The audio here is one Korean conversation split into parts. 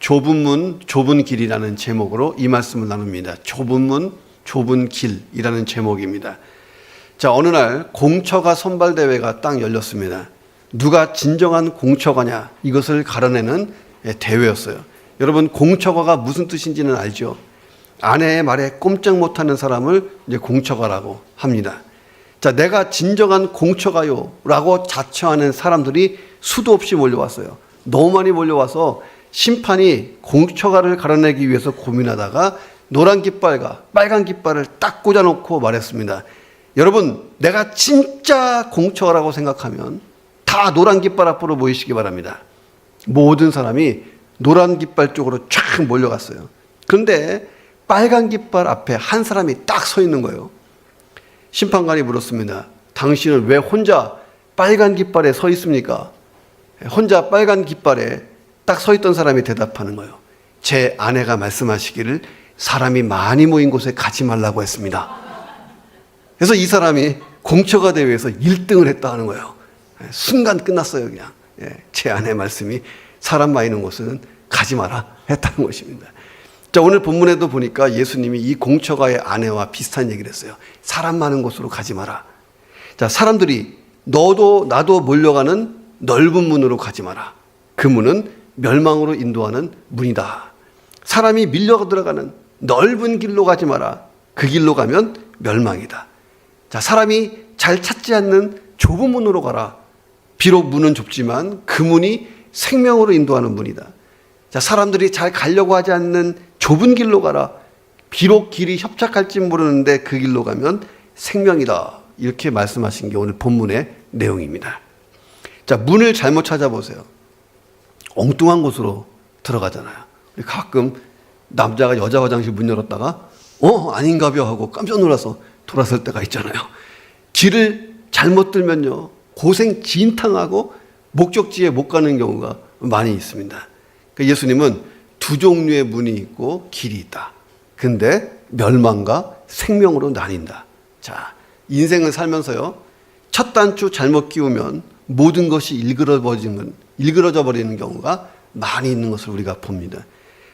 좁은 문, 좁은 길이라는 제목으로 이 말씀을 나눕니다. 좁은 문, 좁은 길이라는 제목입니다. 자, 어느 날 공처가 선발대회가 딱 열렸습니다. 누가 진정한 공처가냐, 이것을 가려내는 대회였어요. 여러분, 공처가가 무슨 뜻인지는 알죠? 아내의 말에 꼼짝 못하는 사람을 이제 공처가라고 합니다. 자, 내가 진정한 공처가요 라고 자처하는 사람들이 수도 없이 몰려왔어요. 너무 많이 몰려와서 심판이 공처가를 가려내기 위해서 고민하다가 노란 깃발과 빨간 깃발을 딱 꽂아놓고 말했습니다. 여러분, 내가 진짜 공처가라고 생각하면 다 노란 깃발 앞으로 모이시기 바랍니다. 모든 사람이 노란 깃발 쪽으로 쫙 몰려갔어요. 그런데 빨간 깃발 앞에 한 사람이 딱 서 있는 거예요. 심판관이 물었습니다. 당신은 왜 혼자 빨간 깃발에 서 있습니까? 혼자 빨간 깃발에 딱 서 있던 사람이 대답하는 거예요. 제 아내가 말씀하시기를 사람이 많이 모인 곳에 가지 말라고 했습니다. 그래서 이 사람이 공처가 대회에서 1등을 했다 하는 거예요. 순간 끝났어요, 그냥. 제 아내 말씀이 사람 많이 있는 곳은 가지 마라 했다는 것입니다. 자, 오늘 본문에도 보니까 예수님이 이 공처가의 아내와 비슷한 얘기를 했어요. 사람 많은 곳으로 가지 마라. 자, 사람들이 너도 나도 몰려가는 넓은 문으로 가지 마라. 그 문은 멸망으로 인도하는 문이다. 사람이 밀려 들어가는 넓은 길로 가지 마라. 그 길로 가면 멸망이다. 자, 사람이 잘 찾지 않는 좁은 문으로 가라. 비록 문은 좁지만 그 문이 생명으로 인도하는 문이다. 자, 사람들이 잘 가려고 하지 않는 좁은 길로 가라. 비록 길이 협착할지 모르는데 그 길로 가면 생명이다. 이렇게 말씀하신 게 오늘 본문의 내용입니다. 자, 문을 잘못 찾아보세요. 엉뚱한 곳으로 들어가잖아요. 가끔 남자가 여자 화장실 문 열었다가 아닌가벼 하고 깜짝 놀라서 돌아설 때가 있잖아요. 길을 잘못 들면요, 고생 진탕하고 목적지에 못 가는 경우가 많이 있습니다. 그러니까 예수님은 두 종류의 문이 있고 길이 있다. 근데 멸망과 생명으로 나뉜다. 자, 인생을 살면서요, 첫 단추 잘못 끼우면 모든 것이 일그러져 버리는 경우가 많이 있는 것을 우리가 봅니다.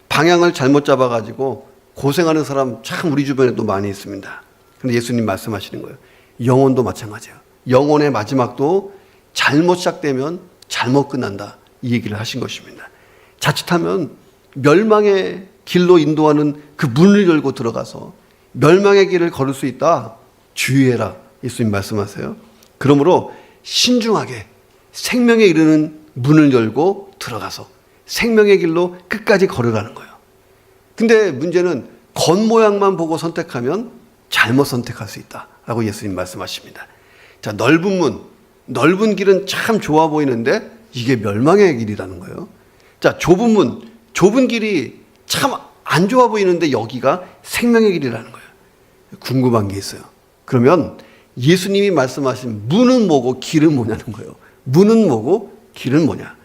방향을 잘못 잡아가지고 고생하는 사람 참 우리 주변에도 많이 있습니다. 근데 예수님 말씀하시는 거예요. 영혼도 마찬가지예요. 영혼의 마지막도 잘못 시작되면 잘못 끝난다. 이 얘기를 하신 것입니다. 자칫하면 멸망의 길로 인도하는 그 문을 열고 들어가서 멸망의 길을 걸을 수 있다. 주의해라. 예수님 말씀하세요. 그러므로 신중하게 생명에 이르는 문을 열고 들어가서 생명의 길로 끝까지 걸으라는 거예요. 근데 문제는 겉모양만 보고 선택하면 잘못 선택할 수 있다라고 예수님 말씀하십니다. 자, 넓은 문, 넓은 길은 참 좋아 보이는데 이게 멸망의 길이라는 거예요. 자, 좁은 문, 좁은 길이 참 안 좋아 보이는데 여기가 생명의 길이라는 거예요. 궁금한 게 있어요. 그러면 예수님이 말씀하신 문은 뭐고 길은 뭐냐는 거예요. 문은 뭐고 길은 뭐냐.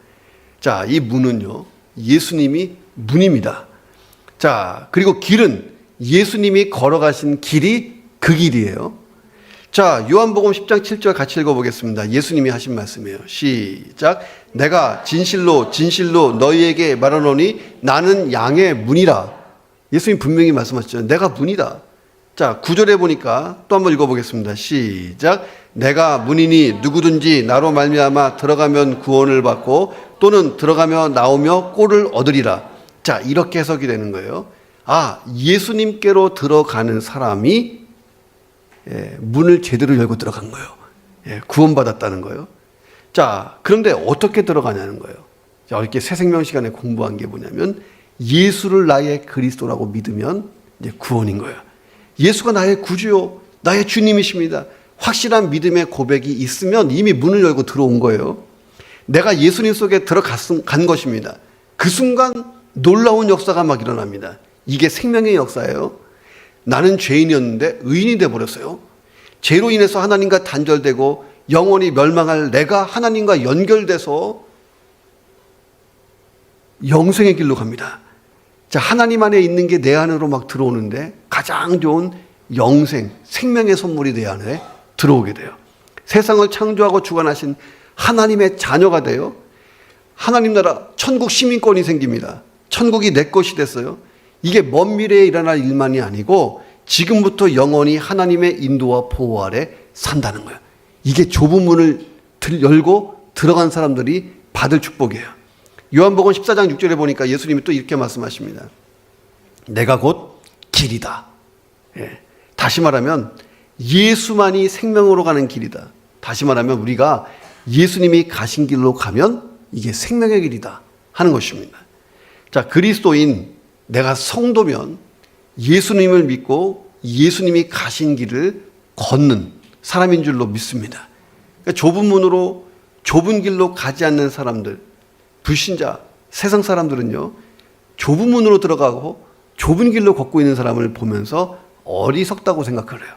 자, 이 문은요, 예수님이 문입니다. 자, 그리고 길은 예수님이 걸어가신 길이 그 길이에요. 자, 요한복음 10장 7절 같이 읽어보겠습니다. 예수님이 하신 말씀이에요. 시작. 내가 진실로 진실로 너희에게 말하노니 나는 양의 문이라. 예수님 분명히 말씀하셨죠. 내가 문이다. 자, 9절에 보니까 또 한번 읽어보겠습니다. 시작. 내가 문이니 누구든지 나로 말미암아 들어가면 구원을 받고 또는 들어가며 나오며 꼴을 얻으리라. 자, 이렇게 해석이 되는 거예요. 아, 예수님께로 들어가는 사람이 문을 제대로 열고 들어간 거예요. 구원받았다는 거예요. 자, 그런데 어떻게 들어가냐는 거예요. 자, 이렇게 새생명 시간에 공부한 게 뭐냐면 예수를 나의 그리스도라고 믿으면 이제 구원인 거예요. 예수가 나의 구주요, 나의 주님이십니다. 확실한 믿음의 고백이 있으면 이미 문을 열고 들어온 거예요. 내가 예수님 속에 들어간 것입니다. 그 순간 놀라운 역사가 막 일어납니다. 이게 생명의 역사예요. 나는 죄인이었는데 의인이 되어버렸어요. 죄로 인해서 하나님과 단절되고 영원히 멸망할 내가 하나님과 연결돼서 영생의 길로 갑니다. 자, 하나님 안에 있는 게 내 안으로 막 들어오는데 가장 좋은 영생, 생명의 선물이 내 안에 들어오게 돼요. 세상을 창조하고 주관하신 하나님의 자녀가 돼요. 하나님 나라 천국 시민권이 생깁니다. 천국이 내 것이 됐어요. 이게 먼 미래에 일어날 일만이 아니고 지금부터 영원히 하나님의 인도와 보호 아래 산다는 거예요. 이게 좁은 문을 열고 들어간 사람들이 받을 축복이에요. 요한복음 14장 6절에 보니까 예수님이 또 이렇게 말씀하십니다. 내가 곧 길이다. 예. 다시 말하면 예수만이 생명으로 가는 길이다. 다시 말하면 우리가 예수님이 가신 길로 가면 이게 생명의 길이다 하는 것입니다. 자, 그리스도인 내가 성도면 예수님을 믿고 예수님이 가신 길을 걷는 사람인 줄로 믿습니다. 그러니까 좁은 문으로 좁은 길로 가지 않는 사람들, 불신자, 세상 사람들은요, 좁은 문으로 들어가고 좁은 길로 걷고 있는 사람을 보면서 어리석다고 생각을 해요.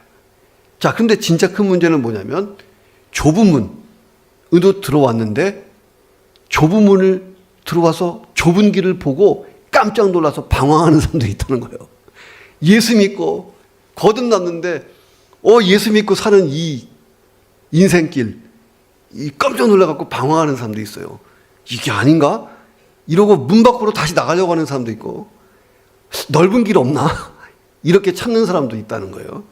자, 근데 진짜 큰 문제는 뭐냐면 좁은 문으로 들어왔는데 좁은 문을 들어와서 좁은 길을 보고 깜짝 놀라서 방황하는 사람들이 있다는 거예요. 예수 믿고 거듭났는데 예수 믿고 사는 이 인생길 깜짝 놀라갖고 방황하는 사람도 있어요. 이게 아닌가? 이러고 문 밖으로 다시 나가려고 하는 사람도 있고 넓은 길 없나? 이렇게 찾는 사람도 있다는 거예요.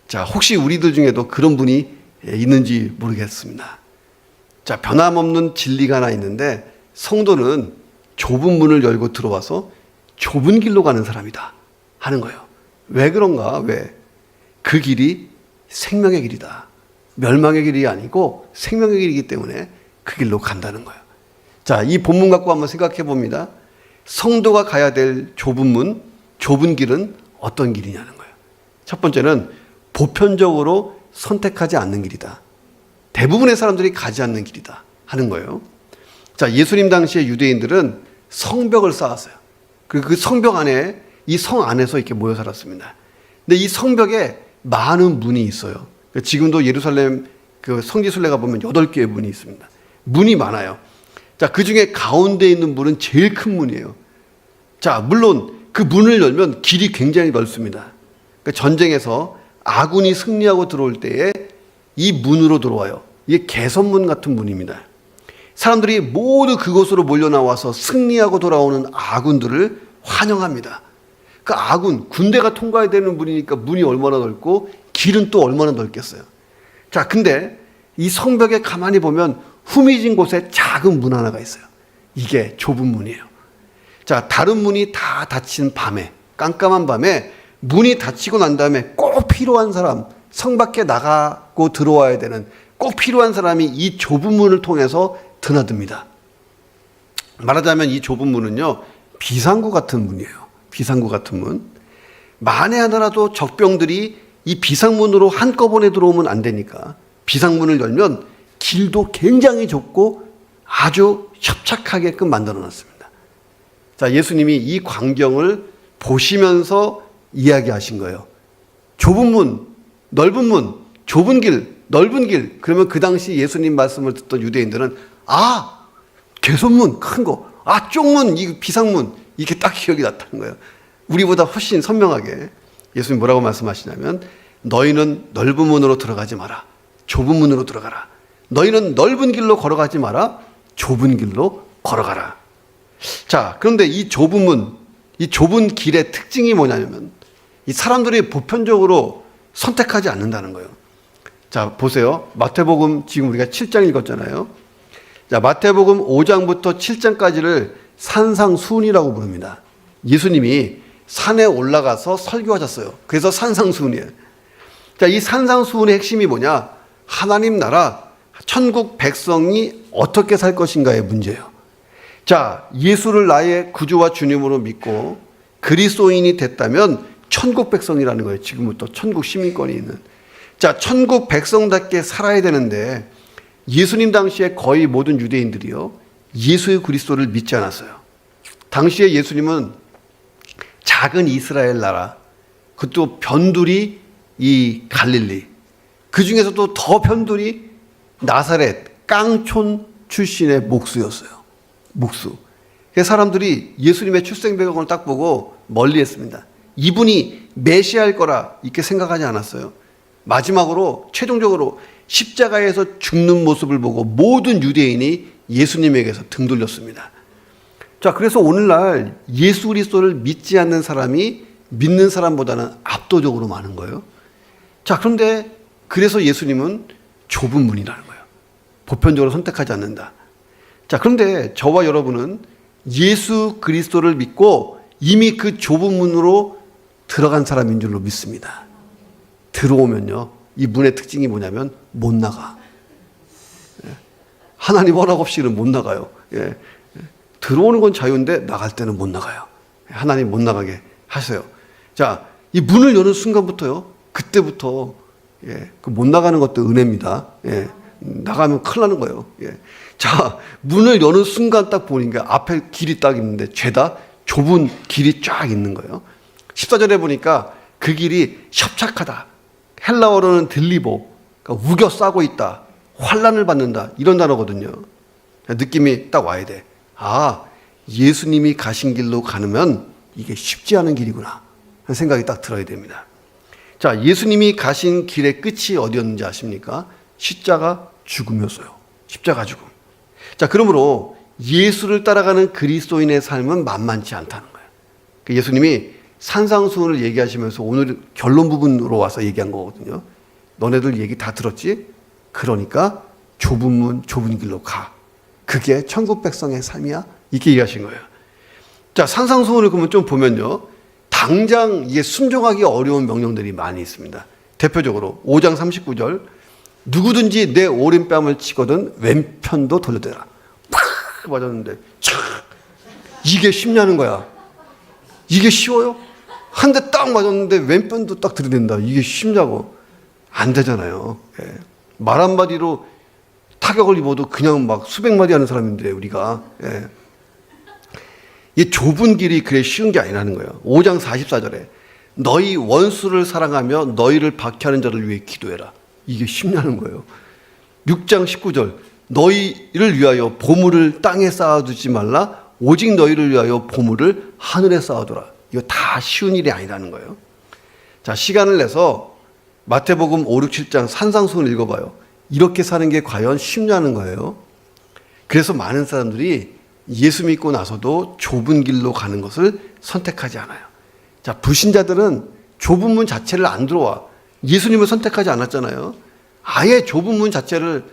자, 혹시 우리들 중에도 그런 분이 있는지 모르겠습니다. 자, 변함없는 진리가 하나 있는데 성도는 좁은 문을 열고 들어와서 좁은 길로 가는 사람이다 하는 거예요. 왜 그런가? 왜? 그 길이 생명의 길이다. 멸망의 길이 아니고 생명의 길이기 때문에 그 길로 간다는 거예요. 자, 이 본문 갖고 한번 생각해 봅니다. 성도가 가야 될 좁은 문, 좁은 길은 어떤 길이냐는 거예요. 첫 번째는 보편적으로 선택하지 않는 길이다. 대부분의 사람들이 가지 않는 길이다 하는 거예요. 자, 예수님 당시에 유대인들은 성벽을 쌓았어요. 그리고 그 성벽 안에 이 성 안에서 이렇게 모여 살았습니다. 근데 이 성벽에 많은 문이 있어요. 지금도 예루살렘 그 성지순례가 보면 8개의 문이 있습니다. 문이 많아요. 자, 그 중에 가운데 있는 문은 제일 큰 문이에요. 자, 물론 그 문을 열면 길이 굉장히 넓습니다. 그러니까 전쟁에서 아군이 승리하고 들어올 때에 이 문으로 들어와요. 이게 개선문 같은 문입니다. 사람들이 모두 그곳으로 몰려 나와서 승리하고 돌아오는 아군들을 환영합니다. 그 아군, 군대가 통과해야 되는 문이니까 문이 얼마나 넓고 길은 또 얼마나 넓겠어요. 자, 근데 이 성벽에 가만히 보면 후미진 곳에 작은 문 하나가 있어요. 이게 좁은 문이에요. 자, 다른 문이 다 닫힌 밤에, 깜깜한 밤에 문이 닫히고 난 다음에 꼭 필요한 사람, 성 밖에 나가고 들어와야 되는 꼭 필요한 사람이 이 좁은 문을 통해서 드나듭니다. 말하자면 이 좁은 문은요, 비상구 같은 문이에요. 비상구 같은 문. 만에 하나라도 적병들이 이 비상문으로 한꺼번에 들어오면 안 되니까 비상문을 열면 길도 굉장히 좁고 아주 협착하게끔 만들어 놨습니다. 자, 예수님이 이 광경을 보시면서 이야기하신 거예요. 좁은 문, 넓은 문, 좁은 길, 넓은 길. 그러면 그 당시 예수님 말씀을 듣던 유대인들은 개선문 큰 거, 쪽문, 이 비상문, 이게 딱 기억이 났다는 거예요. 우리보다 훨씬 선명하게 예수님 뭐라고 말씀하시냐면 너희는 넓은 문으로 들어가지 마라. 좁은 문으로 들어가라. 너희는 넓은 길로 걸어가지 마라. 좁은 길로 걸어가라. 자, 그런데 이 좁은 문, 이 좁은 길의 특징이 뭐냐면 이 사람들이 보편적으로 선택하지 않는다는 거예요. 자, 보세요. 마태복음 지금 우리가 7장 읽었잖아요. 자, 마태복음 5장부터 7장까지를 산상수훈이라고 부릅니다. 예수님이 산에 올라가서 설교하셨어요. 그래서 산상수훈이에요. 자, 이 산상수훈의 핵심이 뭐냐? 하나님 나라, 천국 백성이 어떻게 살 것인가의 문제예요. 자, 예수를 나의 구주와 주님으로 믿고 그리스도인이 됐다면 천국 백성이라는 거예요. 지금부터 천국 시민권이 있는. 자, 천국 백성답게 살아야 되는데 예수님 당시에 거의 모든 유대인들이요, 예수의 그리스도를 믿지 않았어요. 당시에 예수님은 작은 이스라엘 나라, 그것도 변두리 이 갈릴리, 그 중에서도 더 변두리 나사렛 깡촌 출신의 목수였어요. 목수. 그래서 사람들이 예수님의 출생 배경을 딱 보고 멀리했습니다. 이분이 메시아일 거라 이렇게 생각하지 않았어요. 마지막으로 최종적으로 십자가에서 죽는 모습을 보고 모든 유대인이 예수님에게서 등 돌렸습니다. 자, 그래서 오늘날 예수 그리스도를 믿지 않는 사람이 믿는 사람보다는 압도적으로 많은 거예요. 자, 그런데 그래서 예수님은 좁은 문이라는 거예요. 보편적으로 선택하지 않는다. 자, 그런데 저와 여러분은 예수 그리스도를 믿고 이미 그 좁은 문으로 들어간 사람인 줄로 믿습니다. 들어오면요, 이 문의 특징이 뭐냐면 못 나가. 하나님 허락 없이는 못 나가요. 예. 들어오는 건 자유인데 나갈 때는 못 나가요. 하나님 못 나가게 하세요. 자, 이 문을 여는 순간부터요, 그때부터 그 못 나가는 것도 은혜입니다. 나가면 큰일 나는 거예요. 자, 문을 여는 순간 딱 보니까 앞에 길이 딱 있는데 죄다 좁은 길이 쫙 있는 거예요. 14절에 보니까 그 길이 협착하다. 헬라어로는 들리보, 그러니까 우겨 싸고 있다. 환난을 받는다. 이런 단어거든요. 느낌이 딱 와야 돼. 아, 예수님이 가신 길로 가면 이게 쉽지 않은 길이구나 하는 생각이 딱 들어야 됩니다. 자, 예수님이 가신 길의 끝이 어디였는지 아십니까? 십자가 죽음이었어요. 십자가 죽음. 자, 그러므로 예수를 따라가는 그리스도인의 삶은 만만치 않다는 거예요. 예수님이 산상수훈을 얘기하시면서 오늘 결론 부분으로 와서 얘기한 거거든요. 너네들 얘기 다 들었지? 그러니까 좁은 문, 좁은 길로 가. 그게 천국 백성의 삶이야? 이렇게 얘기하신 거예요. 자, 산상수훈을 그러면 좀 보면요, 당장 이게 순종하기 어려운 명령들이 많이 있습니다. 대표적으로 5장 39절, 누구든지 내 오른뺨을 치거든 왼편도 돌려대라. 팍 맞았는데 이게 쉽냐는 거야. 이게 쉬워요? 한 대 딱 맞았는데 왼편도 딱 들이댄다. 이게 쉽냐고. 안 되잖아요. 말 한마디로 타격을 입어도 그냥 막 수백 마디 하는 사람인데 우리가. 이 좁은 길이 그래 쉬운 게 아니라는 거예요. 5장 44절에 너희 원수를 사랑하며 너희를 박해하는 자를 위해 기도해라. 이게 쉽냐는 거예요. 6장 19절 너희를 위하여 보물을 땅에 쌓아두지 말라. 오직 너희를 위하여 보물을 하늘에 쌓아두라. 이거 다 쉬운 일이 아니라는 거예요. 자, 시간을 내서 마태복음 5, 6, 7장 산상수훈을 읽어봐요. 이렇게 사는 게 과연 쉽냐는 거예요. 그래서 많은 사람들이 예수 믿고 나서도 좁은 길로 가는 것을 선택하지 않아요. 자, 불신자들은 좁은 문 자체를 안 들어와. 예수님을 선택하지 않았잖아요. 아예 좁은 문 자체를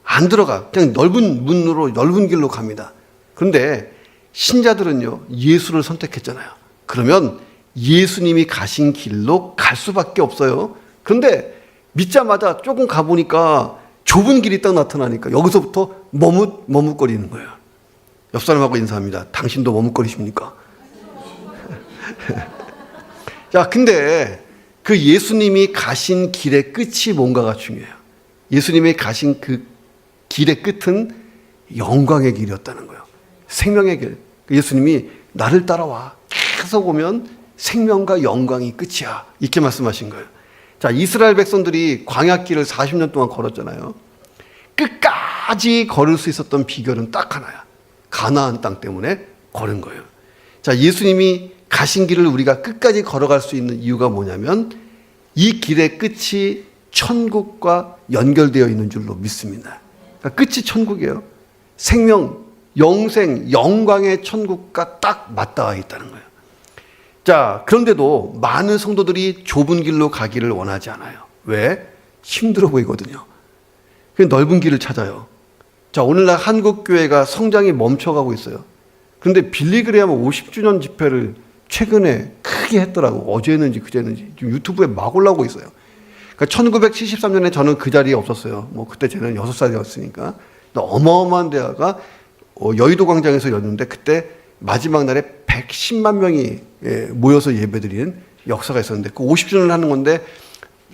안 들어가. 그냥 넓은 문으로, 넓은 길로 갑니다. 그런데 신자들은요, 예수를 선택했잖아요. 그러면 예수님이 가신 길로 갈 수밖에 없어요. 그런데 믿자마자 조금 가보니까 좁은 길이 딱 나타나니까 여기서부터 머뭇거리는 거예요. 옆 사람하고 인사합니다. 당신도 머뭇거리십니까? 자, 근데 그 예수님이 가신 길의 끝이 뭔가가 중요해요. 예수님이 가신 그 길의 끝은 영광의 길이었다는 거예요. 생명의 길. 예수님이 나를 따라와. 계속 오면 생명과 영광이 끝이야. 이렇게 말씀하신 거예요. 자, 이스라엘 백성들이 광야길을 40년 동안 걸었잖아요. 끝까지 걸을 수 있었던 비결은 딱 하나야. 가나안 땅 때문에 걸은 거예요. 자, 예수님이 가신 길을 우리가 끝까지 걸어갈 수 있는 이유가 뭐냐면 이 길의 끝이 천국과 연결되어 있는 줄로 믿습니다. 그러니까 끝이 천국이에요. 생명, 영생, 영광의 천국과 딱 맞닿아 있다는 거예요. 자, 그런데도 많은 성도들이 좁은 길로 가기를 원하지 않아요. 왜? 힘들어 보이거든요. 넓은 길을 찾아요. 자, 오늘날 한국교회가 성장이 멈춰가고 있어요. 그런데 빌리그레암 50주년 집회를 최근에 크게 했더라고. 어제 했는지 그제 했는지 지금 유튜브에 막 올라오고 있어요. 그러니까 1973년에 저는 그 자리에 없었어요. 뭐 그때 저는 6살이었으니까. 어마어마한 대화가 여의도 광장에서 였는데 그때 마지막 날에 110만 명이 모여서 예배드리는 역사가 있었는데 그 50주년을 하는 건데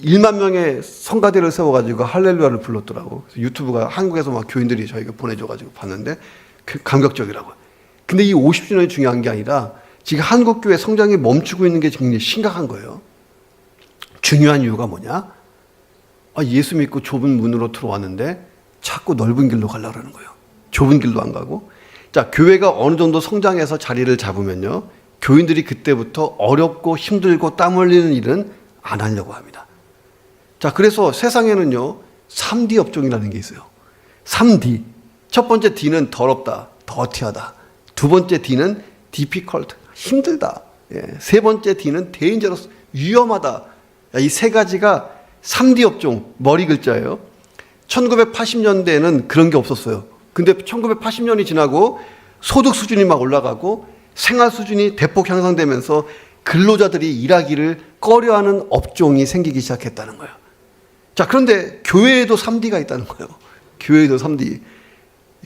1만 명의 성가대를 세워가지고 할렐루야를 불렀더라고. 그래서 유튜브가 한국에서 막 교인들이 저희가 보내줘가지고 봤는데 그 감격적이라고. 근데 이 50주년이 중요한 게 아니라 지금 한국교회 성장이 멈추고 있는 게 굉장히 심각한 거예요. 중요한 이유가 뭐냐? 예수 믿고 좁은 문으로 들어왔는데 자꾸 넓은 길로 가려고 그러는 거예요. 좁은 길로 안 가고. 자, 교회가 어느 정도 성장해서 자리를 잡으면요, 교인들이 그때부터 어렵고 힘들고 땀 흘리는 일은 안 하려고 합니다. 자, 그래서 세상에는요 3D 업종이라는 게 있어요. 3D. 첫 번째 D는 더럽다, 더티하다. 두 두 번째 D는 difficult, 힘들다. 예. 세 번째 D는 dangerous, 위험하다. 이 세 가지가 3D 업종, 머리 글자예요. 1980년대에는 그런 게 없었어요. 근데 1980년이 지나고 소득 수준이 막 올라가고 생활 수준이 대폭 향상되면서 근로자들이 일하기를 꺼려하는 업종이 생기기 시작했다는 거예요. 자, 그런데 교회에도 3D가 있다는 거예요. 교회에도 3D.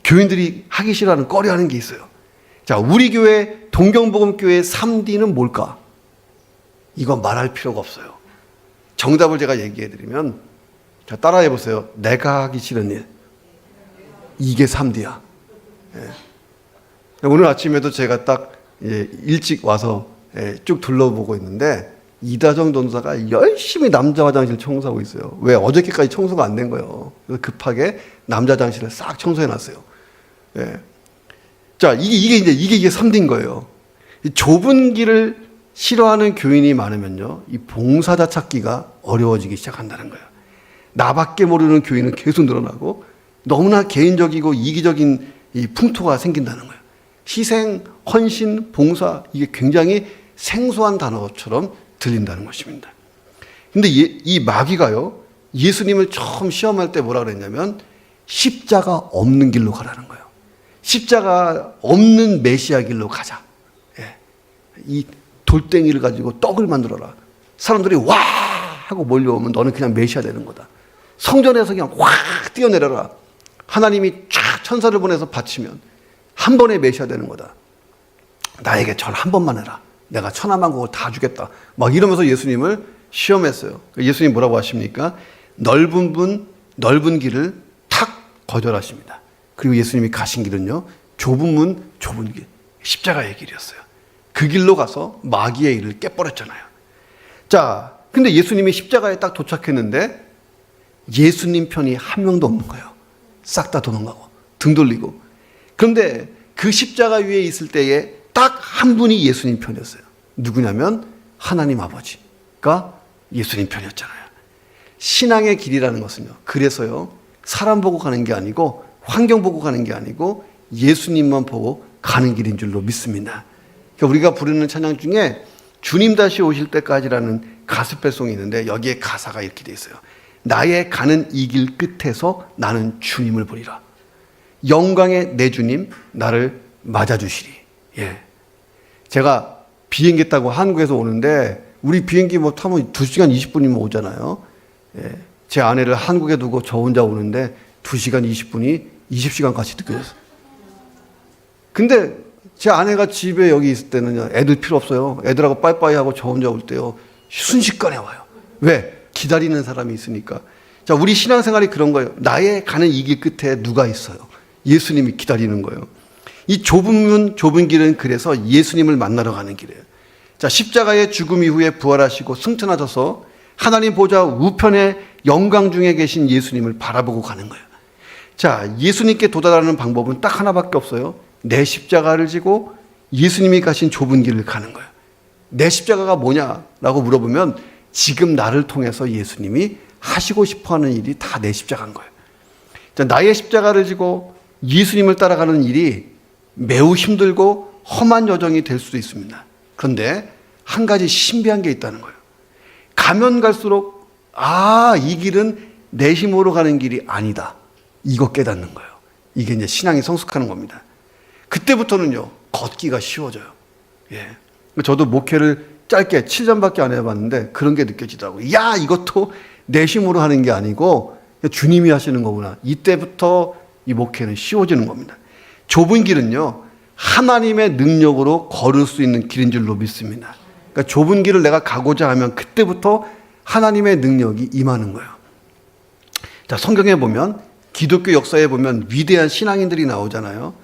교인들이 하기 싫어하는, 꺼려하는 게 있어요. 자, 우리 교회, 동경복음교회의 3D는 뭘까? 이건 말할 필요가 없어요. 정답을 제가 얘기해 드리면, 자, 따라해 보세요. 내가 하기 싫은 일. 이게 3D야. 예. 오늘 아침에도 제가 딱 일찍 와서 쭉 둘러보고 있는데, 이다정 전사가 열심히 남자 화장실 청소하고 있어요. 왜? 어저께까지 청소가 안 된 거예요. 그래서 급하게 남자 화장실을 싹 청소해 놨어요. 예. 자, 이게 3D인 거예요. 이 좁은 길을 싫어하는 교인이 많으면요, 이 봉사자 찾기가 어려워지기 시작한다는 거예요. 나밖에 모르는 교인은 계속 늘어나고 너무나 개인적이고 이기적인 이 풍토가 생긴다는 거예요. 희생, 헌신, 봉사, 이게 굉장히 생소한 단어처럼 들린다는 것입니다. 근데 이 마귀가요, 예수님을 처음 시험할 때 뭐라 그랬냐면 십자가 없는 길로 가라는 거예요. 십자가 없는 메시아 길로 가자. 예. 이 돌덩이를 가지고 떡을 만들어라. 사람들이 와 하고 몰려오면 너는 그냥 메시아 되는 거다. 성전에서 그냥 확 뛰어내려라. 하나님이 쫙 천사를 보내서 바치면 한 번에 메시아 되는 거다. 나에게 절 한 번만 해라. 내가 천하만국을 다 주겠다. 막 이러면서 예수님을 시험했어요. 예수님 뭐라고 하십니까? 넓은 길을 탁 거절하십니다. 그리고 예수님이 가신 길은요, 좁은 문, 좁은 길, 십자가의 길이었어요. 그 길로 가서 마귀의 일을 깨버렸잖아요. 자, 근데 예수님이 십자가에 딱 도착했는데 예수님 편이 한 명도 없는 거예요. 싹 다 도망가고 등 돌리고. 그런데 그 십자가 위에 있을 때에 딱 한 분이 예수님 편이었어요. 누구냐면 하나님 아버지가 예수님 편이었잖아요. 신앙의 길이라는 것은요, 그래서요, 사람 보고 가는 게 아니고 환경 보고 가는 게 아니고 예수님만 보고 가는 길인 줄로 믿습니다. 우리가 부르는 찬양 중에 주님 다시 오실 때까지라는 가스펠송이 있는데 여기에 가사가 이렇게 돼 있어요. 나의 가는 이 길 끝에서 나는 주님을 보리라. 영광의 내 주님 나를 맞아주시리. 예. 제가 비행기 타고 한국에서 오는데 우리 비행기 뭐 타면 2시간 20분이면 오잖아요. 예. 제 아내를 한국에 두고 저 혼자 오는데 2시간 20분이 20시간 같이 느껴졌어요. 근데 제 아내가 집에 여기 있을 때는 애들 필요 없어요. 애들하고 빠이빠이 하고 저 혼자 올 때요, 순식간에 와요. 왜? 기다리는 사람이 있으니까. 자, 우리 신앙생활이 그런 거예요. 나의 가는 이 길 끝에 누가 있어요? 예수님이 기다리는 거예요. 이 좁은 문, 좁은 길은 그래서 예수님을 만나러 가는 길이에요. 자, 십자가의 죽음 이후에 부활하시고 승천하셔서 하나님 보좌 우편의 영광 중에 계신 예수님을 바라보고 가는 거예요. 자, 예수님께 도달하는 방법은 딱 하나밖에 없어요. 내 십자가를 지고 예수님이 가신 좁은 길을 가는 거예요. 내 십자가가 뭐냐라고 물어보면 지금 나를 통해서 예수님이 하시고 싶어하는 일이 다 내 십자가인 거예요. 자, 나의 십자가를 지고 예수님을 따라가는 일이 매우 힘들고 험한 여정이 될 수도 있습니다. 그런데 한 가지 신비한 게 있다는 거예요. 가면 갈수록 이 길은 내 힘으로 가는 길이 아니다. 이거 깨닫는 거예요. 이게 이제 신앙이 성숙하는 겁니다. 그때부터는요, 걷기가 쉬워져요. 예. 저도 목회를 짧게 7년밖에 안 해봤는데 그런 게 느껴지더라고요. 야, 이것도 내 힘으로 하는 게 아니고 주님이 하시는 거구나. 이때부터 이 목회는 쉬워지는 겁니다. 좁은 길은요, 하나님의 능력으로 걸을 수 있는 길인 줄로 믿습니다. 그러니까 좁은 길을 내가 가고자 하면 그때부터 하나님의 능력이 임하는 거예요. 자, 성경에 보면, 기독교 역사에 보면 위대한 신앙인들이 나오잖아요.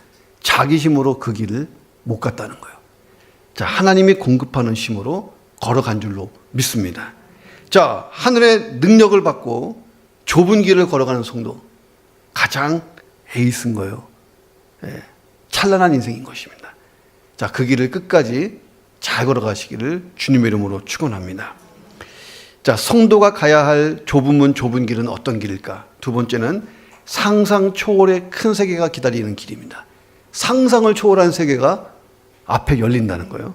자기 힘으로 그 길을 못 갔다는 거예요. 자, 하나님이 공급하는 힘으로 걸어간 줄로 믿습니다. 자, 하늘의 능력을 받고 좁은 길을 걸어가는 성도, 가장 에이스인 거예요. 예, 찬란한 인생인 것입니다. 자, 그 길을 끝까지 잘 걸어가시기를 주님의 이름으로 축원합니다. 자, 성도가 가야 할 좁은 문, 좁은 길은 어떤 길일까? 두 번째는 상상 초월의 큰 세계가 기다리는 길입니다. 상상을 초월한 세계가 앞에 열린다는 거예요.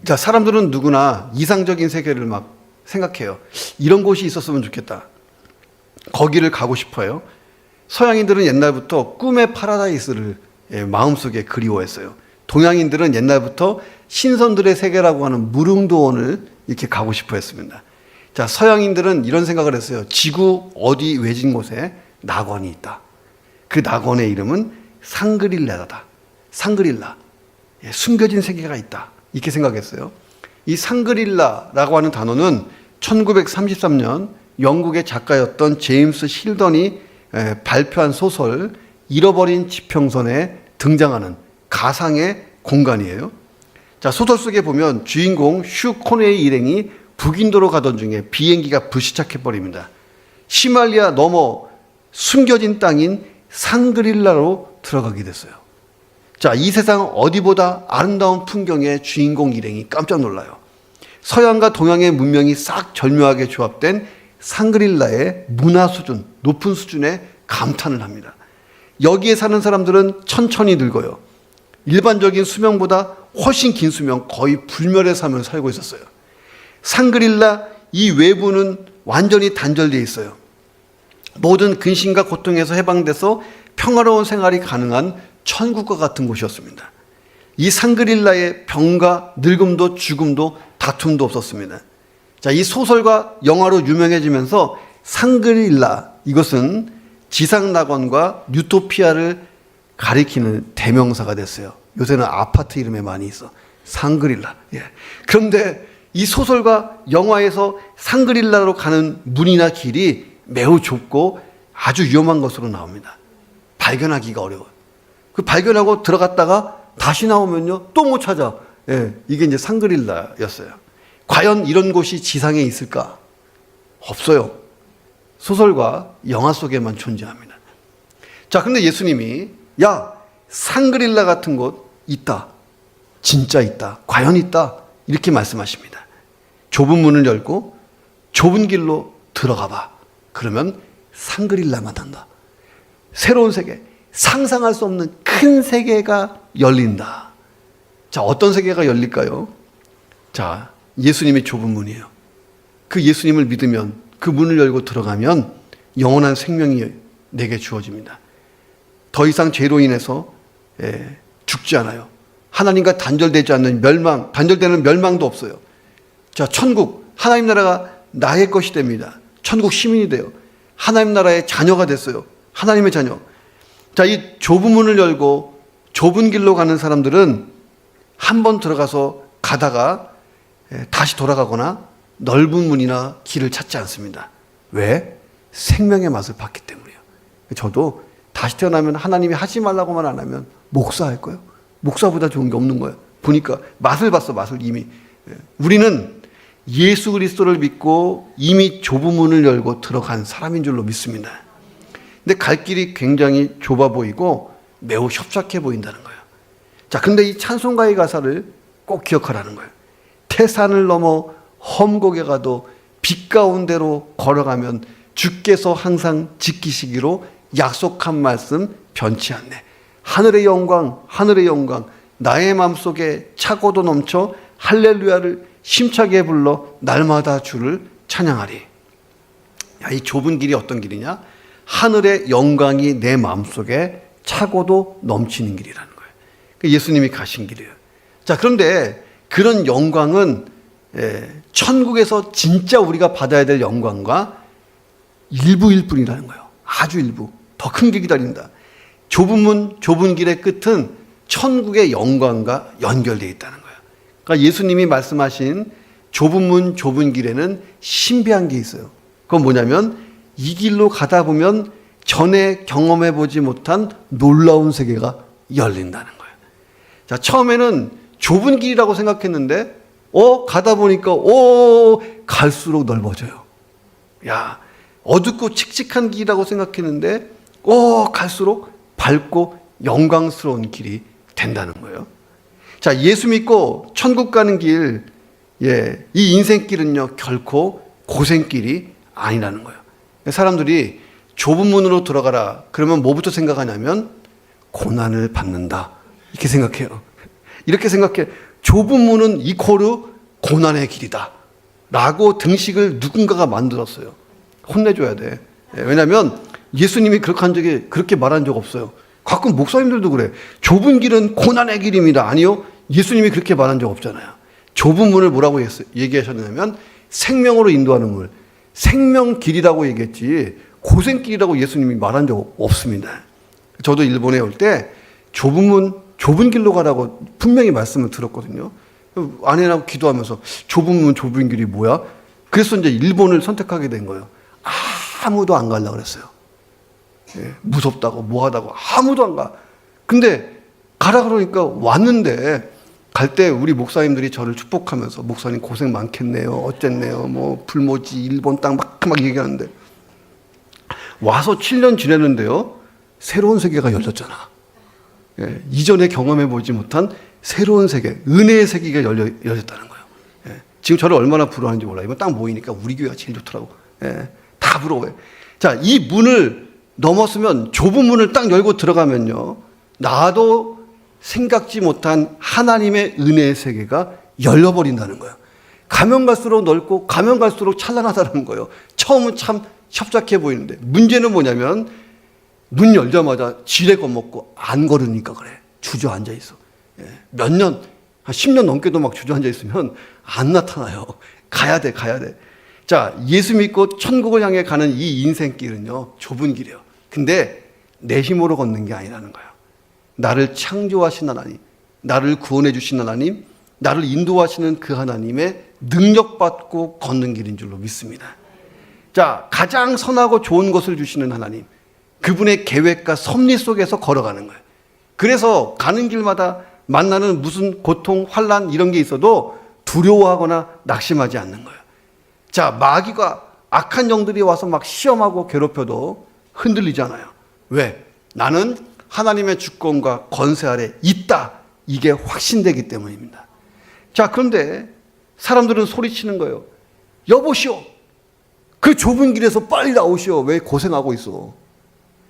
자, 사람들은 누구나 이상적인 세계를 막 생각해요. 이런 곳이 있었으면 좋겠다. 거기를 가고 싶어요. 서양인들은 옛날부터 꿈의 파라다이스를 마음속에 그리워했어요. 동양인들은 옛날부터 신선들의 세계라고 하는 무릉도원을 이렇게 가고 싶어 했습니다. 자, 서양인들은 이런 생각을 했어요. 지구 어디 외진 곳에 낙원이 있다. 그 낙원의 이름은 상그릴라다. 상그릴라. 숨겨진 세계가 있다. 이렇게 생각했어요. 이 상그릴라라고 하는 단어는 1933년 영국의 작가였던 제임스 실던이 발표한 소설 잃어버린 지평선에 등장하는 가상의 공간이에요. 자, 소설 속에 보면 주인공 슈 코네의 일행이 북인도로 가던 중에 비행기가 불시착해버립니다. 시말리아 넘어 숨겨진 땅인 상그릴라로 들어가게 됐어요. 자, 이 세상 어디보다 아름다운 풍경에 주인공 일행이 깜짝 놀라요. 서양과 동양의 문명이 싹 절묘하게 조합된 상그릴라의 문화 수준, 높은 수준에 감탄을 합니다. 여기에 사는 사람들은 천천히 늙어요. 일반적인 수명보다 훨씬 긴 수명, 거의 불멸의 삶을 살고 있었어요. 상그릴라 이 외부는 완전히 단절되어 있어요. 모든 근심과 고통에서 해방돼서 평화로운 생활이 가능한 천국과 같은 곳이었습니다. 이 상그릴라의 병과 늙음도 죽음도 다툼도 없었습니다. 자, 이 소설과 영화로 유명해지면서 상그릴라, 이것은 지상낙원과 유토피아를 가리키는 대명사가 됐어요. 요새는 아파트 이름에 많이 있어. 상그릴라. 예. 그런데 이 소설과 영화에서 상그릴라로 가는 문이나 길이 매우 좁고 아주 위험한 것으로 나옵니다. 발견하기가 어려워요. 그 발견하고 들어갔다가 다시 나오면요, 또 못 찾아. 예. 이게 이제 상그릴라였어요. 과연 이런 곳이 지상에 있을까? 없어요. 소설과 영화 속에만 존재합니다. 자, 근데 예수님이 야, 상그릴라 같은 곳 있다. 진짜 있다. 과연 있다. 이렇게 말씀하십니다. 좁은 문을 열고 좁은 길로 들어가 봐. 그러면 상그릴라 만난다. 새로운 세계, 상상할 수 없는 큰 세계가 열린다. 자, 어떤 세계가 열릴까요? 자, 예수님이 좁은 문이에요. 그 예수님을 믿으면, 그 문을 열고 들어가면 영원한 생명이 내게 주어집니다. 더 이상 죄로 인해서 죽지 않아요. 하나님과 단절되지 않는 멸망, 단절되는 멸망도 없어요. 자, 천국, 하나님 나라가 나의 것이 됩니다. 천국 시민이 돼요. 하나님 나라의 자녀가 됐어요. 하나님의 자녀. 자, 이 좁은 문을 열고 좁은 길로 가는 사람들은 한 번 들어가서 가다가 다시 돌아가거나 넓은 문이나 길을 찾지 않습니다. 왜? 생명의 맛을 봤기 때문이에요. 저도 다시 태어나면 하나님이 하지 말라고만 안 하면 목사할 거예요. 목사보다 좋은 게 없는 거예요. 보니까 맛을 봤어, 맛을 이미. 우리는 예수 그리스도를 믿고 이미 좁은 문을 열고 들어간 사람인 줄로 믿습니다. 근데 갈 길이 굉장히 좁아 보이고 매우 협착해 보인다는 거예요. 자, 근데 이 찬송가의 가사를 꼭 기억하라는 거예요. 태산을 넘어 험곡에 가도 빛 가운데로 걸어가면 주께서 항상 지키시기로 약속한 말씀 변치 않네. 하늘의 영광, 하늘의 영광, 나의 마음속에 차고도 넘쳐 할렐루야를 심차게 불러 날마다 주를 찬양하리. 야, 이 좁은 길이 어떤 길이냐? 하늘의 영광이 내 마음속에 차고도 넘치는 길이라는 거예요. 예수님이 가신 길이에요. 자, 그런데 그런 영광은 천국에서 진짜 우리가 받아야 될 영광과 일부일 뿐이라는 거예요. 아주 일부. 더 큰 게 기다린다. 좁은 문, 좁은 길의 끝은 천국의 영광과 연결되어 있다는 거예요. 그러니까 예수님이 말씀하신 좁은 문, 좁은 길에는 신비한 게 있어요. 그건 뭐냐면 이 길로 가다 보면 전에 경험해 보지 못한 놀라운 세계가 열린다는 거예요. 자, 처음에는 좁은 길이라고 생각했는데 가다 보니까 갈수록 넓어져요. 야, 어둡고 칙칙한 길이라고 생각했는데 갈수록 밝고 영광스러운 길이 된다는 거예요. 자, 예수 믿고 천국 가는 길, 이 인생길은요 결코 고생길이 아니라는 거예요. 사람들이 좁은 문으로 들어가라 그러면 뭐부터 생각하냐면 고난을 받는다. 이렇게 생각해요. 이렇게 생각해. 좁은 문은 이코르 고난의 길이다 라고 등식을 누군가가 만들었어요. 혼내줘야 돼. 왜냐하면 예수님이 그렇게 말한 적 없어요. 가끔 목사님들도 그래. 좁은 길은 고난의 길입니다. 아니요, 예수님이 그렇게 말한 적 없잖아요. 좁은 문을 뭐라고 얘기하셨냐면 생명으로 인도하는 문, 생명길이라고 얘기했지 고생길이라고 예수님이 말한 적 없습니다. 저도 일본에 올 때 좁은 문, 좁은 길로 가라고 분명히 말씀을 들었거든요. 아내랑 기도하면서 좁은 문, 좁은 길이 뭐야? 그래서 이제 일본을 선택하게 된 거예요. 아무도 안 가려고 그랬어요. 무섭다고 뭐하다고 아무도 안 가. 근데 가라 그러니까 왔는데 갈 때 우리 목사님들이 저를 축복하면서 목사님 고생 많겠네요. 어쨌네요. 뭐 불모지 일본 땅 막 얘기하는데 와서 7년 지냈는데요. 새로운 세계가 열렸잖아. 이전에 경험해 보지 못한 새로운 세계, 은혜의 세계가 열렸다는 거예요. 지금 저를 얼마나 부러워하는지 몰라요. 이번 딱 모이니까 우리 교회가 제일 좋더라고. 다 부러워요. 자, 이 문을 넘었으면 좁은 문을 딱 열고 들어가면요. 나도 생각지 못한 하나님의 은혜의 세계가 열려버린다는 거예요. 가면 갈수록 넓고 가면 갈수록 찬란하다는 거예요. 처음은 참 협착해 보이는데 문제는 뭐냐면 문 열자마자 지레 겁먹고 안 걸으니까 그래. 주저앉아 있어. 몇 년, 한 10년 넘게도 막 주저앉아 있으면 안 나타나요. 가야 돼. 자, 예수 믿고 천국을 향해 가는 이 인생길은요, 좁은 길이에요. 근데 내 힘으로 걷는 게 아니라는 거예요. 나를 창조하신 하나님, 나를 구원해 주신 하나님, 나를 인도하시는 그 하나님의 능력받고 걷는 길인 줄로 믿습니다. 자, 가장 선하고 좋은 것을 주시는 하나님, 그분의 계획과 섭리 속에서 걸어가는 거예요. 그래서 가는 길마다 만나는 무슨 고통, 환난 이런 게 있어도 두려워하거나 낙심하지 않는 거예요. 자, 마귀가 악한 영들이 와서 막 시험하고 괴롭혀도 흔들리지 않아요. 왜? 나는 하나님의 주권과 권세 아래 있다. 이게 확신되기 때문입니다. 자, 그런데 사람들은 소리치는 거예요. 여보시오, 그 좁은 길에서 빨리 나오시오. 왜 고생하고 있어?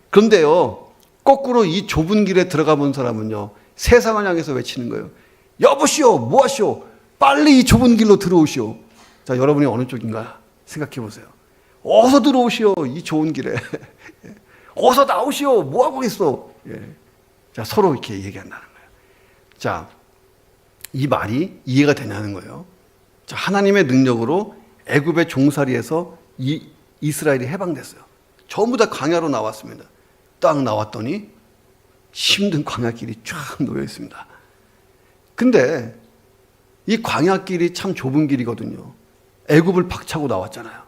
그런데요, 거꾸로 이 좁은 길에 들어가 본 사람은요, 세상을 향해서 외치는 거예요. 여보시오, 뭐하시오? 빨리 이 좁은 길로 들어오시오. 자, 여러분이 어느 쪽인가 생각해 보세요. 어서 들어오시오, 이 좋은 길에. 어서 나오시오, 뭐하고 있어? 자, 서로 이렇게 얘기한다는 거예요. 자, 이 말이 이해가 되냐는 거예요. 자, 하나님의 능력으로 애굽의 종살이에서 이스라엘이 해방됐어요. 전부 다 광야로 나왔습니다. 딱 나왔더니 힘든 광야길이 쫙 놓여 있습니다. 근데 이 광야길이 참 좁은 길이거든요. 애굽을 박차고 나왔잖아요.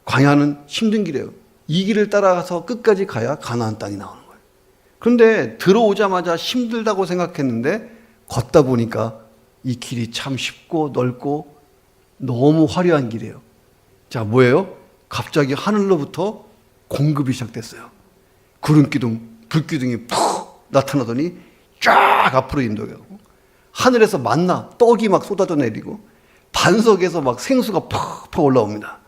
광야는 힘든 길이에요. 이 길을 따라가서 끝까지 가야 가나안 땅이 나오는 거예요. 그런데 들어오자마자 힘들다고 생각했는데 걷다 보니까 이 길이 참 쉽고 넓고 너무 화려한 길이에요. 자, 뭐예요? 갑자기 하늘로부터 공급이 시작됐어요. 구름기둥, 불기둥이 푹 나타나더니 쫙 앞으로 인도하고 하늘에서 만나, 떡이 막 쏟아져 내리고 반석에서 막 생수가 팍팍 올라옵니다.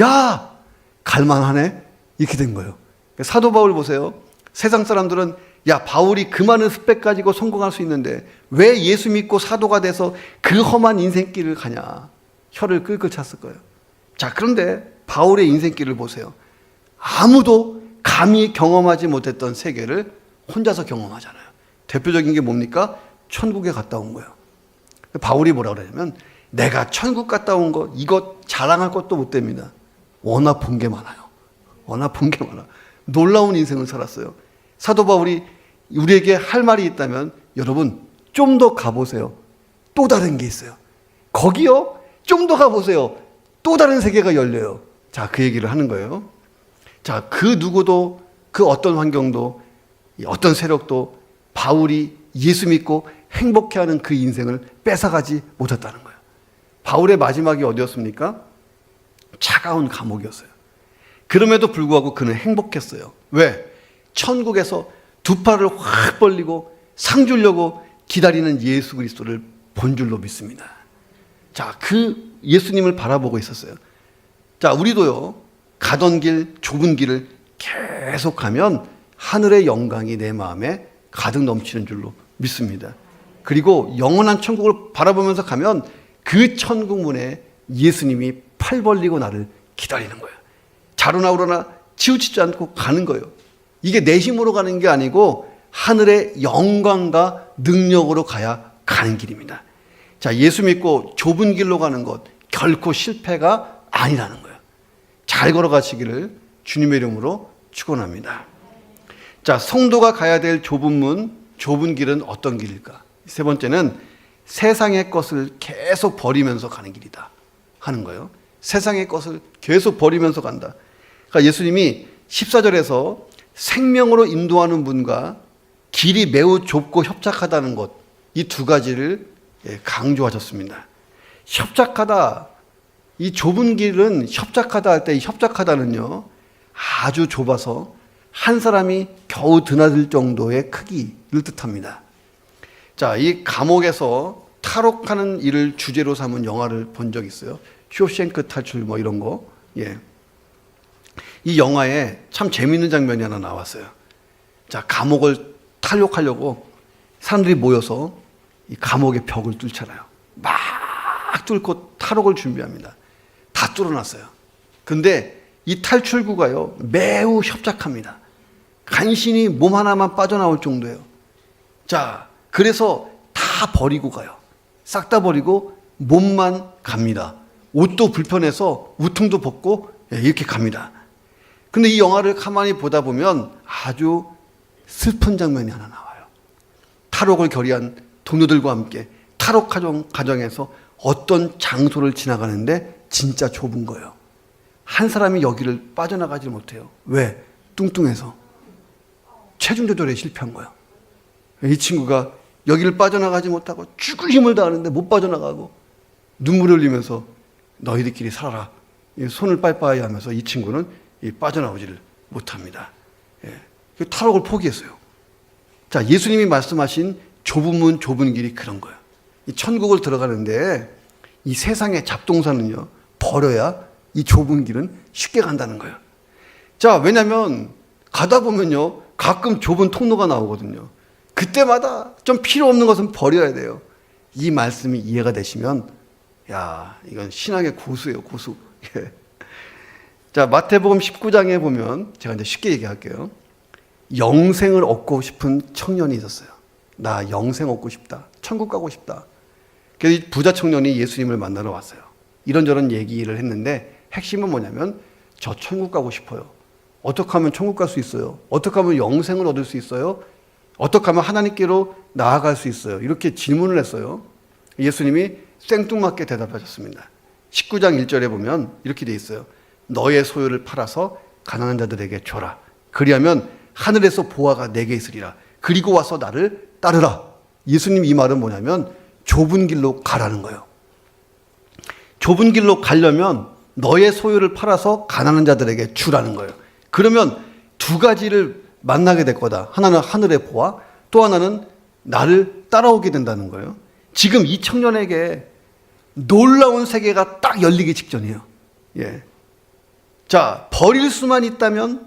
야, 갈만하네? 이렇게 된 거예요. 사도 바울 보세요. 세상 사람들은 야, 바울이 그 많은 스펙 가지고 성공할 수 있는데 왜 예수 믿고 사도가 돼서 그 험한 인생길을 가냐. 혀를 끌끌 찼을 거예요. 자, 그런데 바울의 인생길을 보세요. 아무도 감히 경험하지 못했던 세계를 혼자서 경험하잖아요. 대표적인 게 뭡니까? 천국에 갔다 온 거예요. 바울이 뭐라고 그러냐면 내가 천국 갔다 온 거 이거 자랑할 것도 못 됩니다. 워낙 본 게 많아요. 워낙 본 게 많아. 놀라운 인생을 살았어요. 사도 바울이 우리에게 할 말이 있다면 여러분 좀 더 가보세요. 또 다른 게 있어요. 거기요? 좀 더 가보세요. 또 다른 세계가 열려요. 자, 그 얘기를 하는 거예요. 자, 그 누구도 그 어떤 환경도 어떤 세력도 바울이 예수 믿고 행복해하는 그 인생을 뺏어가지 못했다는 거예요. 바울의 마지막이 어디였습니까? 차가운 감옥이었어요. 그럼에도 불구하고 그는 행복했어요. 왜? 천국에서 두 팔을 확 벌리고 상 주려고 기다리는 예수 그리스도를 본 줄로 믿습니다. 자, 그 예수님을 바라보고 있었어요. 자, 우리도요, 가던 길, 좁은 길을 계속 가면 하늘의 영광이 내 마음에 가득 넘치는 줄로 믿습니다. 그리고 영원한 천국을 바라보면서 가면 그 천국 문에 예수님이 팔 벌리고 나를 기다리는 거예요. 자로나 우러나 치우치지 않고 가는 거예요. 이게 내 힘으로 가는 게 아니고 하늘의 영광과 능력으로 가야 가는 길입니다. 자, 예수 믿고 좁은 길로 가는 것 결코 실패가 아니라는 거예요. 잘 걸어가시기를 주님의 이름으로 축원합니다. 자, 성도가 가야 될 좁은 문, 좁은 길은 어떤 길일까? 세 번째는 세상의 것을 계속 버리면서 가는 길이다 하는 거예요. 세상의 것을 계속 버리면서 간다. 그러니까 예수님이 14절에서 생명으로 인도하는 문과 길이 매우 좁고 협착하다는 것, 이 두 가지를 강조하셨습니다. 협착하다, 이 좁은 길은 협착하다 할 때 이 협착하다는요, 아주 좁아서 한 사람이 겨우 드나들 정도의 크기를 뜻합니다. 자, 이 감옥에서 탈옥하는 일을 주제로 삼은 영화를 본 적 있어요. 쇼생크 탈출 뭐 이런 거. 예. 이 영화에 참 재밌는 장면이 하나 나왔어요. 자, 감옥을 탈옥하려고 사람들이 모여서 이 감옥의 벽을 뚫잖아요. 막 뚫고 탈옥을 준비합니다. 다 뚫어놨어요. 근데 이 탈출구가요, 매우 협착합니다. 간신히 몸 하나만 빠져나올 정도예요. 자, 그래서 다 버리고 가요. 싹 다 버리고 몸만 갑니다. 옷도 불편해서 우통도 벗고 이렇게 갑니다. 근데 이 영화를 가만히 보다 보면 아주 슬픈 장면이 하나 나와요. 탈옥을 결의한 동료들과 함께 탈옥 과정에서 어떤 장소를 지나가는데 진짜 좁은 거예요. 한 사람이 여기를 빠져나가지 못해요. 왜? 뚱뚱해서. 체중 조절에 실패한 거예요. 이 친구가 여기를 빠져나가지 못하고 죽을 힘을 다하는데 못 빠져나가고 눈물을 흘리면서 너희들끼리 살아라. 손을 빠이빠이 하면서 이 친구는 빠져나오지를 못합니다. 탈옥을 포기했어요. 자, 예수님이 말씀하신 좁은 문, 좁은 길이 그런 거예요. 이 천국을 들어가는데 이 세상의 잡동사는요, 버려야 이 좁은 길은 쉽게 간다는 거예요. 자, 왜냐면 가다 보면요, 가끔 좁은 통로가 나오거든요. 그때마다 좀 필요 없는 것은 버려야 돼요. 이 말씀이 이해가 되시면, 야, 이건 신앙의 고수예요, 고수. 자, 마태복음 19장에 보면 제가 이제 쉽게 얘기할게요. 영생을 얻고 싶은 청년이 있었어요. 나 영생 얻고 싶다. 천국 가고 싶다. 그래서 이 부자 청년이 예수님을 만나러 왔어요. 이런저런 얘기를 했는데 핵심은 뭐냐면 저 천국 가고 싶어요. 어떻게 하면 천국 갈 수 있어요? 어떻게 하면 영생을 얻을 수 있어요? 어떻게 하면 하나님께로 나아갈 수 있어요? 이렇게 질문을 했어요. 예수님이 생뚱맞게 대답하셨습니다. 19장 1절에 보면 이렇게 돼 있어요. 너의 소유를 팔아서 가난한 자들에게 줘라. 그리하면 하늘에서 보화가 내게 있으리라. 그리고 와서 나를 따르라. 예수님 이 말은 뭐냐면 좁은 길로 가라는 거예요. 좁은 길로 가려면 너의 소유를 팔아서 가난한 자들에게 주라는 거예요. 그러면 두 가지를 만나게 될 거다. 하나는 하늘의 보화, 또 하나는 나를 따라오게 된다는 거예요. 지금 이 청년에게 놀라운 세계가 딱 열리기 직전이에요. 예. 자, 버릴 수만 있다면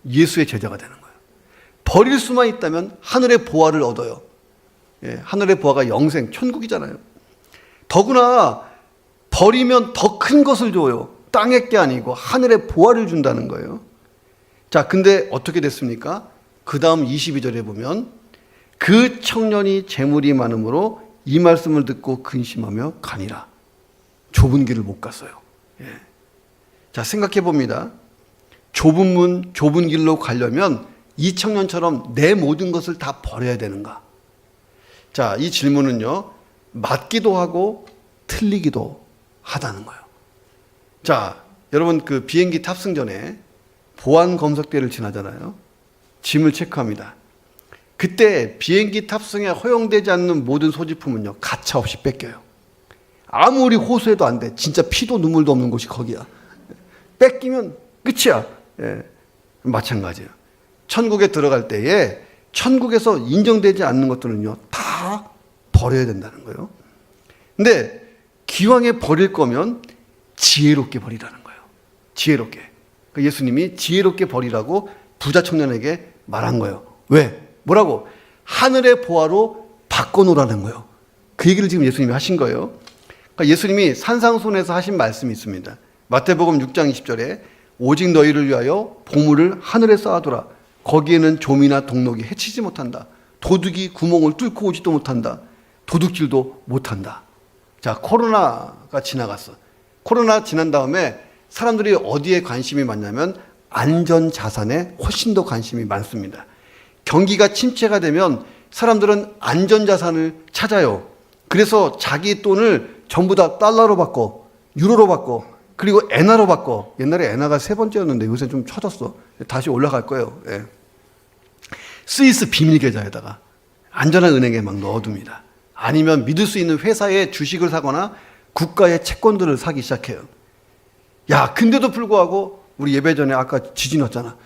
예수의 제자가 되는 거예요. 버릴 수만 있다면 하늘의 보화를 얻어요. 예, 하늘의 보화가 영생, 천국이잖아요. 더구나 버리면 더 큰 것을 줘요. 땅의 게 아니고 하늘의 보화를 준다는 거예요. 자, 근데 어떻게 됐습니까? 그 다음 22절에 보면 그 청년이 재물이 많으므로 이 말씀을 듣고 근심하며 가니라. 좁은 길을 못 갔어요. 예. 자, 생각해 봅니다. 좁은 문, 좁은 길로 가려면 이 청년처럼 내 모든 것을 다 버려야 되는가? 자, 이 질문은요, 맞기도 하고 틀리기도 하다는 거예요. 자, 여러분 그 비행기 탑승 전에 보안 검색대를 지나잖아요. 짐을 체크합니다. 그때 비행기 탑승에 허용되지 않는 모든 소지품은요, 가차없이 뺏겨요. 아무리 호소해도 안 돼. 진짜 피도 눈물도 없는 곳이 거기야. 뺏기면 끝이야. 예, 마찬가지예요. 천국에 들어갈 때에 천국에서 인정되지 않는 것들은요, 다 버려야 된다는 거예요. 근데 기왕에 버릴 거면 지혜롭게 버리라는 거예요. 지혜롭게. 예수님이 지혜롭게 버리라고 부자 청년에게 말한 거예요. 왜? 뭐라고? 하늘의 보화로 바꿔놓으라는 거예요. 그 얘기를 지금 예수님이 하신 거예요. 그러니까 예수님이 산상순에서 하신 말씀이 있습니다. 마태복음 6장 20절에 오직 너희를 위하여 보물을 하늘에 쌓아두라. 거기에는 좀이나 동록이 해치지 못한다. 도둑이 구멍을 뚫고 오지도 못한다. 도둑질도 못한다. 자, 코로나가 지나갔어. 코로나 지난 다음에 사람들이 어디에 관심이 많냐면 안전자산에 훨씬 더 관심이 많습니다. 경기가 침체가 되면 사람들은 안전자산을 찾아요. 그래서 자기 돈을 전부 다 달러로 바꿔, 유로로 바꿔, 그리고 엔화로 바꿔. 옛날에 엔화가 세 번째였는데 요새 좀 쳐졌어. 다시 올라갈 거예요. 예. 스위스 비밀계좌에다가 안전한 은행에 막 넣어둡니다. 아니면 믿을 수 있는 회사의 주식을 사거나 국가의 채권들을 사기 시작해요. 야, 근데도 불구하고 우리 예배 전에 아까 지진 왔잖아.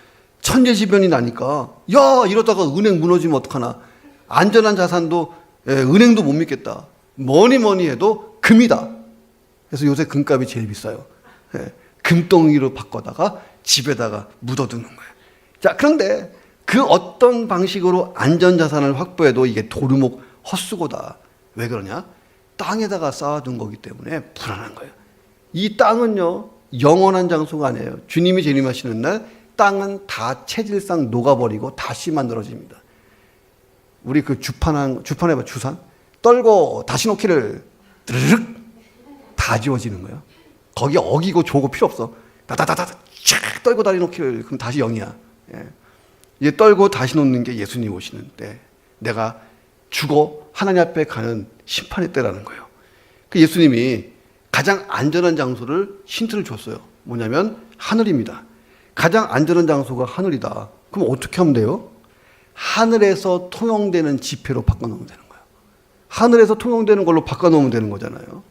천재지변이 나니까 야, 이러다가 은행 무너지면 어떡하나. 안전한 자산도 은행도 못 믿겠다. 뭐니 해도 금이다. 그래서 요새 금값이 제일 비싸요. 금덩이로 바꿔다가 집에다가 묻어두는 거예요. 자, 그런데 그 어떤 방식으로 안전자산을 확보해도 이게 도루묵 헛수고다. 왜 그러냐? 땅에다가 쌓아둔 거기 때문에 불안한 거예요. 이 땅은요, 영원한 장소가 아니에요. 주님이 재림하시는 날 땅은 다 체질상 녹아버리고 다시 만들어집니다. 우리 그 주판해봐, 주산. 떨고 다시 놓기를 드르륵 다 지워지는 거예요. 거기 어기고 조고 필요 없어. 다다다다 쫙 떨고 다시 놓기를, 그럼 다시 0이야. 예. 이제 떨고 다시 놓는 게 예수님 오시는 때, 내가 죽어 하나님 앞에 가는 심판의 때라는 거예요. 그 예수님이 가장 안전한 장소를 힌트를 줬어요. 뭐냐면 하늘입니다. 가장 안전한 장소가 하늘이다. 그럼 어떻게 하면 돼요? 하늘에서 통용되는 지폐로 바꿔놓으면 되는 거예요. 하늘에서 통용되는 걸로 바꿔놓으면 되는 거잖아요.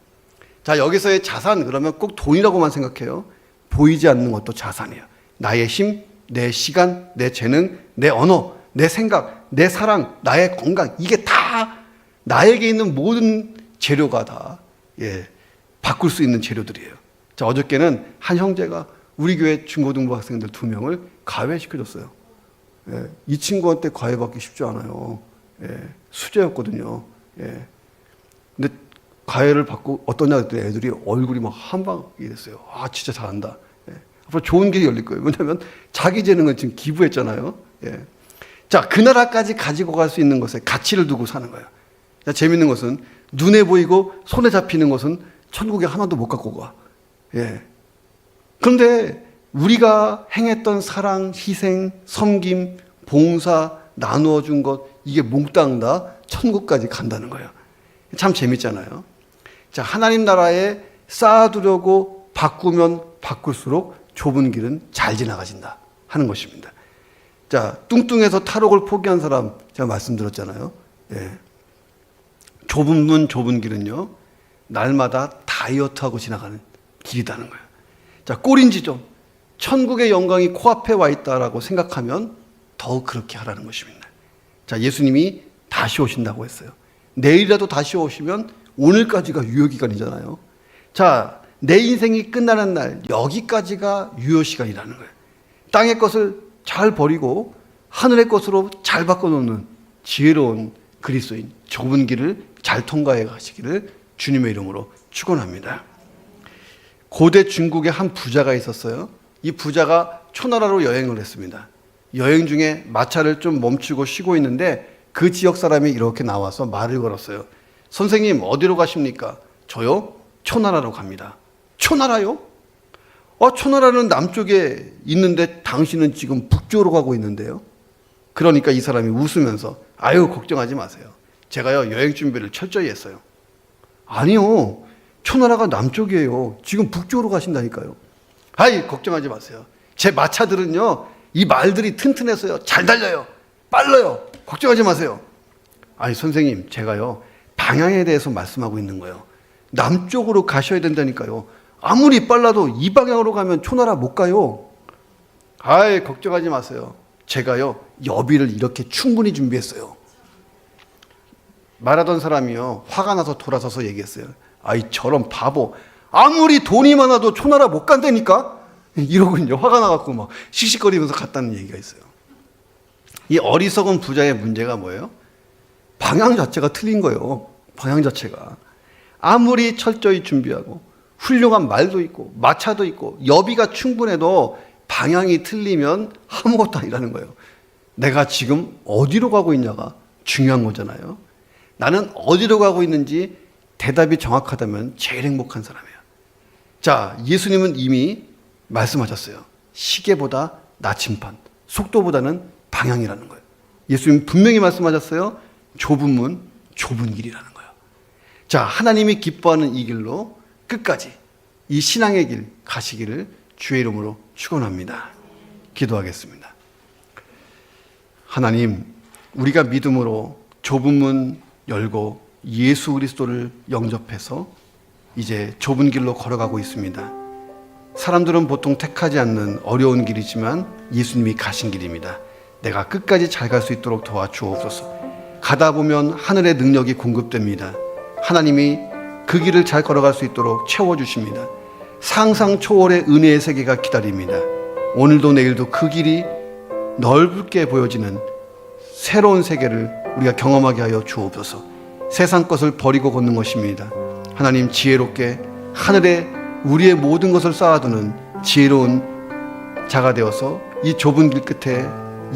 자, 여기서의 자산, 그러면 꼭 돈이라고만 생각해요. 보이지 않는 것도 자산이에요. 나의 힘, 내 시간, 내 재능, 내 언어, 내 생각, 내 사랑, 나의 건강, 이게 다 나에게 있는 모든 재료가 다 바꿀 수 있는 재료들이에요. 자, 어저께는 한 형제가 우리 교회 중고등부 학생들 2명을 과외시켜줬어요. 이 친구한테 과외받기 쉽지 않아요. 수재였거든요. 근데 과외를 받고 어떠냐 그랬더니 애들이 얼굴이 막 한방이 됐어요. 아, 진짜 잘한다. 앞으로 좋은 길이 열릴 거예요. 왜냐하면 자기 재능을 지금 기부했잖아요. 자, 그 나라까지 가지고 갈 수 있는 것에 가치를 두고 사는 거예요. 자, 재밌는 것은 눈에 보이고 손에 잡히는 것은 천국에 하나도 못 갖고 가. 그런데 우리가 행했던 사랑, 희생, 섬김, 봉사, 나누어 준 것, 이게 몽땅 다 천국까지 간다는 거예요. 참 재밌잖아요. 자, 하나님 나라에 쌓아두려고 바꾸면 바꿀수록 좁은 길은 잘 지나가진다 하는 것입니다. 자, 뚱뚱해서 탈옥을 포기한 사람 제가 말씀드렸잖아요. 좁은 문, 좁은 길은요, 날마다 다이어트하고 지나가는 길이라는 거예요. 자, 꼴인지점. 천국의 영광이 코앞에 와 있다라고 생각하면 더욱 그렇게 하라는 것입니다. 자, 예수님이 다시 오신다고 했어요. 내일이라도 다시 오시면 오늘까지가 유효기간이잖아요. 자, 내 인생이 끝나는 날, 여기까지가 유효시간이라는 거예요. 땅의 것을 잘 버리고 하늘의 것으로 잘 바꿔놓는 지혜로운 그리스도인, 좁은 길을 잘 통과해 가시기를 주님의 이름으로 축원합니다. 고대 중국에 한 부자가 있었어요. 이 부자가 초나라로 여행을 했습니다. 여행 중에 마차를 좀 멈추고 쉬고 있는데 그 지역 사람이 이렇게 나와서 말을 걸었어요. 선생님, 어디로 가십니까? 저요? 초나라로 갑니다. 초나라요? 초나라는 남쪽에 있는데 당신은 지금 북쪽으로 가고 있는데요. 그러니까 이 사람이 웃으면서, 아유, 걱정하지 마세요. 제가요, 여행 준비를 철저히 했어요. 아니요, 초나라가 남쪽이에요. 지금 북쪽으로 가신다니까요. 아이, 걱정하지 마세요. 제 마차들은요, 이 말들이 튼튼해서요, 잘 달려요. 빨라요. 걱정하지 마세요. 아니, 선생님, 제가요, 방향에 대해서 말씀하고 있는 거예요. 남쪽으로 가셔야 된다니까요. 아무리 빨라도 이 방향으로 가면 초나라 못 가요. 아이, 걱정하지 마세요. 제가요, 여비를 이렇게 충분히 준비했어요. 말하던 사람이요, 화가 나서 돌아서서 얘기했어요. 아이, 저런 바보. 아무리 돈이 많아도 초나라 못 간다니까? 이러고 이제 화가 나갖고 막 씩씩거리면서 갔다는 얘기가 있어요. 이 어리석은 부자의 문제가 뭐예요? 방향 자체가 틀린 거예요. 방향 자체가. 아무리 철저히 준비하고 훌륭한 말도 있고 마차도 있고 여비가 충분해도 방향이 틀리면 아무것도 아니라는 거예요. 내가 지금 어디로 가고 있냐가 중요한 거잖아요. 나는 어디로 가고 있는지 대답이 정확하다면 제일 행복한 사람이에요. 자, 예수님은 이미 말씀하셨어요. 시계보다 나침반, 속도보다는 방향이라는 거예요. 예수님 분명히 말씀하셨어요. 좁은 문, 좁은 길이라는 거예요. 자, 하나님이 기뻐하는 이 길로 끝까지 이 신앙의 길 가시기를 주의 이름으로 축원합니다. 기도하겠습니다. 하나님, 우리가 믿음으로 좁은 문 열고 예수 그리스도를 영접해서 이제 좁은 길로 걸어가고 있습니다. 사람들은 보통 택하지 않는 어려운 길이지만 예수님이 가신 길입니다. 내가 끝까지 잘 갈 수 있도록 도와주옵소서. 가다 보면 하늘의 능력이 공급됩니다. 하나님이 그 길을 잘 걸어갈 수 있도록 채워주십니다. 상상 초월의 은혜의 세계가 기다립니다. 오늘도 내일도 그 길이 넓게 보여지는 새로운 세계를 우리가 경험하게 하여 주옵소서. 세상 것을 버리고 걷는 것입니다. 하나님, 지혜롭게 하늘에 우리의 모든 것을 쌓아두는 지혜로운 자가 되어서 이 좁은 길 끝에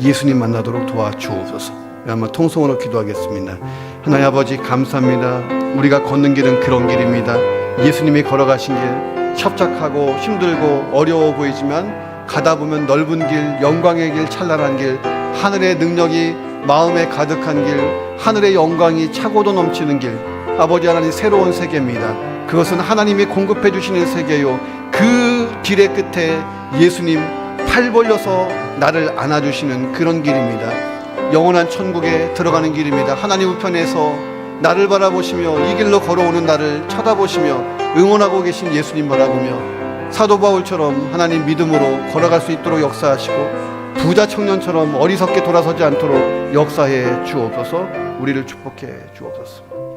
예수님 만나도록 도와주옵소서. 한번 통성으로 기도하겠습니다. 하나님 아버지, 감사합니다. 우리가 걷는 길은 그런 길입니다. 예수님이 걸어가신 길, 협착하고 힘들고 어려워 보이지만 가다 보면 넓은 길, 영광의 길, 찬란한 길, 하늘의 능력이 마음에 가득한 길, 하늘의 영광이 차고도 넘치는 길, 아버지 하나님 새로운 세계입니다. 그것은 하나님이 공급해 주시는 세계요, 그 길의 끝에 예수님 팔 벌려서 나를 안아주시는 그런 길입니다. 영원한 천국에 들어가는 길입니다. 하나님 우편에서 나를 바라보시며 이 길로 걸어오는 나를 쳐다보시며 응원하고 계신 예수님 바라보며 사도 바울처럼 하나님 믿음으로 걸어갈 수 있도록 역사하시고 부자 청년처럼 어리석게 돌아서지 않도록 역사해 주옵소서. 우리를 축복해 주옵소서.